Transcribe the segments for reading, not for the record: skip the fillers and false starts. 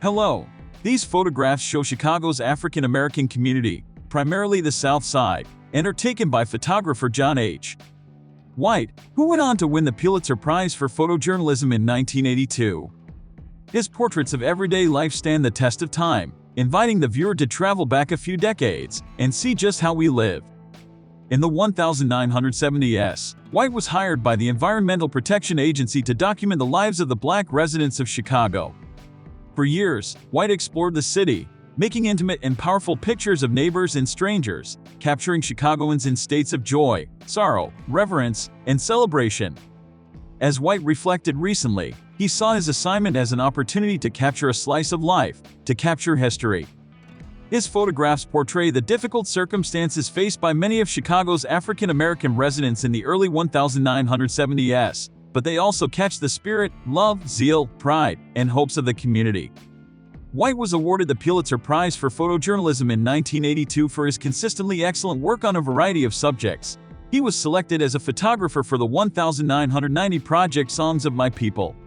Hello. These photographs show Chicago's African American community, primarily the South Side, and are taken by photographer John H. White, who went on to win the Pulitzer Prize for photojournalism in 1982. His portraits of everyday life stand the test of time, inviting the viewer to travel back a few decades and see just how we lived. In the 1970s, White was hired by the Environmental Protection Agency to document the lives of the Black residents of Chicago. For years, White explored the city, making intimate and powerful pictures of neighbors and strangers, capturing Chicagoans in states of joy, sorrow, reverence, and celebration. As White reflected recently, he saw his assignment as an opportunity to capture a slice of life, to capture history. His photographs portray the difficult circumstances faced by many of Chicago's African American residents in the early 1970s, but they also catch the spirit, love, zeal, pride, and hopes of the community. White was awarded the Pulitzer Prize for photojournalism in 1982 for his consistently excellent work on a variety of subjects. He was selected as a photographer for the 1990 project Songs of My People.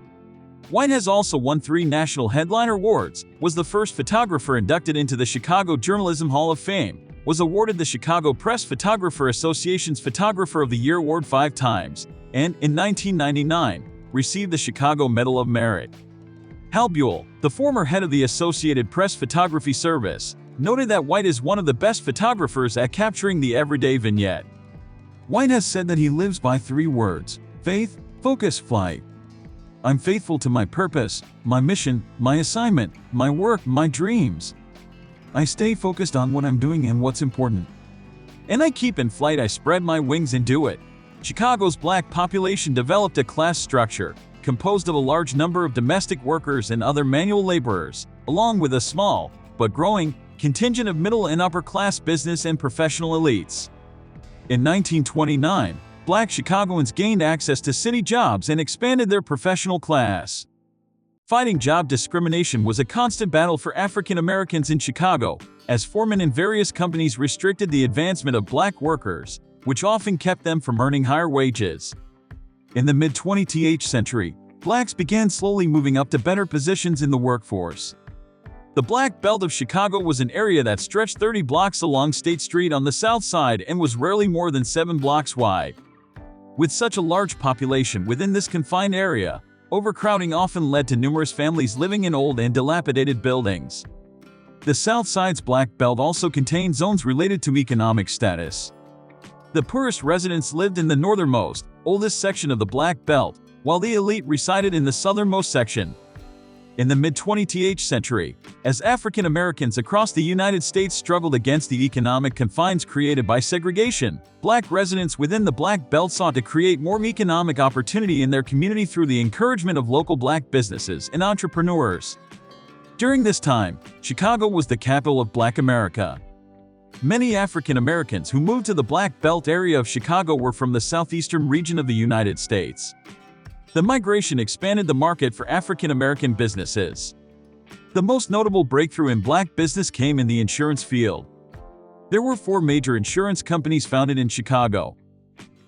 White has also won 3 National Headliner Awards, was the first photographer inducted into the Chicago Journalism Hall of Fame, was awarded the Chicago Press Photographer Association's Photographer of the Year Award 5 times, and, in 1999, received the Chicago Medal of Merit. Hal Buell, the former head of the Associated Press Photography Service, noted that White is one of the best photographers at capturing the everyday vignette. White has said that he lives by 3 words: faith, focus, flight. I'm faithful to my purpose, my mission, my assignment, my work, my dreams. I stay focused on what I'm doing and what's important. And I keep in flight. I spread my wings and do it. Chicago's Black population developed a class structure, composed of a large number of domestic workers and other manual laborers, along with a small, but growing, contingent of middle and upper-class business and professional elites. In 1929, Black Chicagoans gained access to city jobs and expanded their professional class. Fighting job discrimination was a constant battle for African Americans in Chicago, as foremen in various companies restricted the advancement of Black workers, which often kept them from earning higher wages. In the mid-20th century, Blacks began slowly moving up to better positions in the workforce. The Black Belt of Chicago was an area that stretched 30 blocks along State Street on the south side and was rarely more than 7 blocks wide. With such a large population within this confined area, overcrowding often led to numerous families living in old and dilapidated buildings. The South Side's Black Belt also contained zones related to economic status. The poorest residents lived in the northernmost, oldest section of the Black Belt, while the elite resided in the southernmost section. In the mid-20th century, as African Americans across the United States struggled against the economic confines created by segregation, Black residents within the Black Belt sought to create more economic opportunity in their community through the encouragement of local Black businesses and entrepreneurs. During this time, Chicago was the capital of Black America. Many African Americans who moved to the Black Belt area of Chicago were from the southeastern region of the United States. The migration expanded the market for African American businesses. The most notable breakthrough in Black business came in the insurance field. There were 4 major insurance companies founded in Chicago.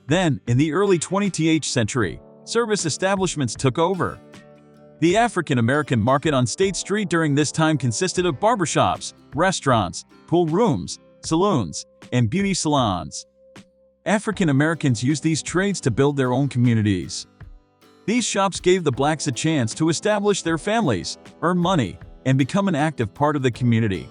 Then, in the early 20th century, service establishments took over. The African American market on State Street during this time consisted of barbershops, restaurants, pool rooms, saloons, and beauty salons. African Americans used these trades to build their own communities. These shops gave the Blacks a chance to establish their families, earn money, and become an active part of the community.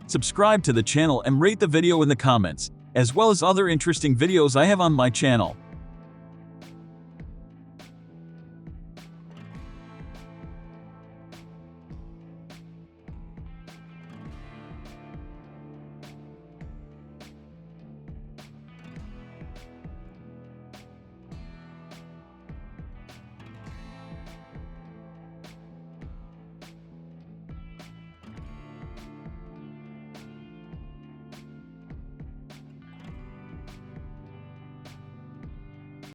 Subscribe to the channel and rate the video in the comments, as well as other interesting videos I have on my channel.